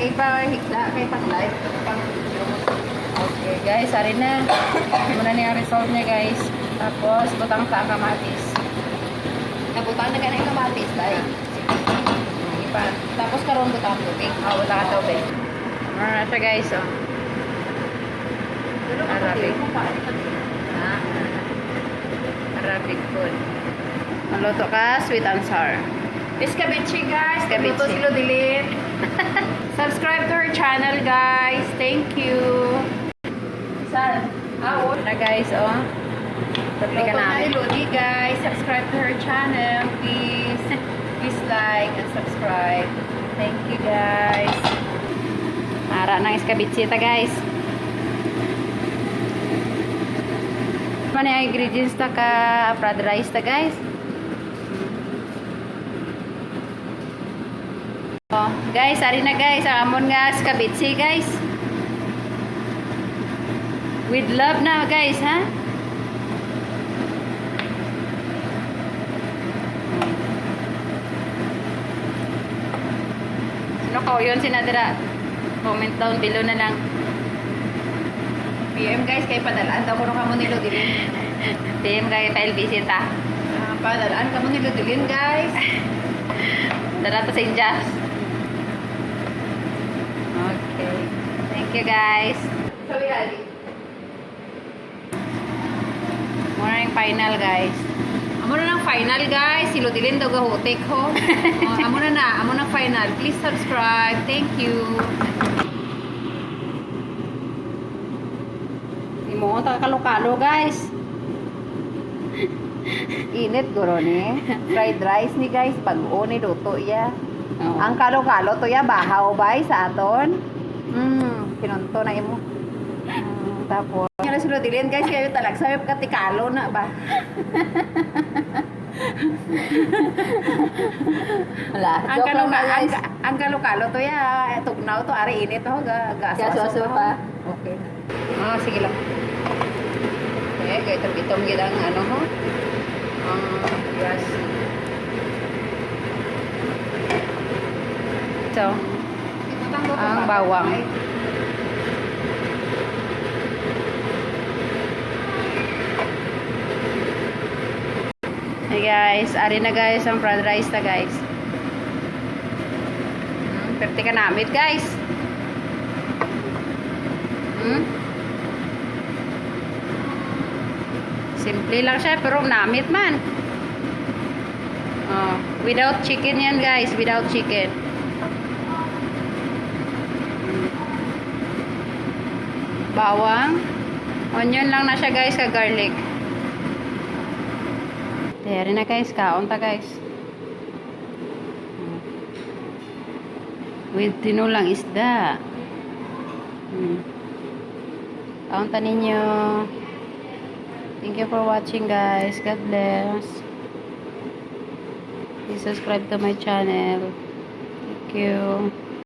ipahigla kay pag-live. Okay guys, ari na. Muna niya result niya guys. Tapos, butang sa kamatis. Nabutan na ka na yung kamatis, tayo. Ipa. Tapos karoon butang tubig. Wala ka tubig. Ano na siya guys, oh. Arabic. Ha? Arabic food. Maluto ka, sweet and sour. Escabeche guys. Escabeche. Ito si Lodilin. Subscribe to her channel guys. Thank you. Saan? Na guys, oh. Tabi ka Luto na ni namin. Lodi guys. Subscribe to her channel. Please. Please like and subscribe. Thank you guys. Ara ng escabitsita guys. Ano yung ingredients ta ka fried rice ta guys? Oh, guys, ari na guys, ang amon nga escabitsi guys. With love na guys, ha? Sino ko yun sinadira? Comment down below na lang. PM guys, kay padalaan daw mo kamo ni Lodilin. PM kay Pail Bisita. Padalaan kamo ni Lodilin guys. Dara to sa Indias. Okay. Thank you guys. Sabi Ali. Muna yung final guys. Amo na ng final guys. Si Lodilin daw gahutik ho. Amo na. Amo na final. Please subscribe. Thank you. Imo ta kalo-kalo guys. Init guro ni. Fried rice ni guys. Pag-o ni luto ya. Oh. Ang kalo-kalo to ya bahaw bay sa aton. Pinunto na imo. Tapos nga si Lodilin guys, kayo talag sabi katikalo na ba? Wala. Ang kalo-kalo to ya, tugnaw to ari init to Gaso-aso pa. Okay. Sige lang. Okay, kaya itom gid ang ano ho. Yes. So, ang bawang. Hey guys, ari na guys ang fried rice ta guys. Perti ka namit guys. Simple lang siya pero namit man. Without chicken yan guys, without chicken. Bawang. Onion lang na siya guys, ka garlic. Tayari na guys, kaon ta guys. With tinulang isda. Kaon ta ninyo. Thank you for watching guys. God bless. Please subscribe to my channel. Thank you.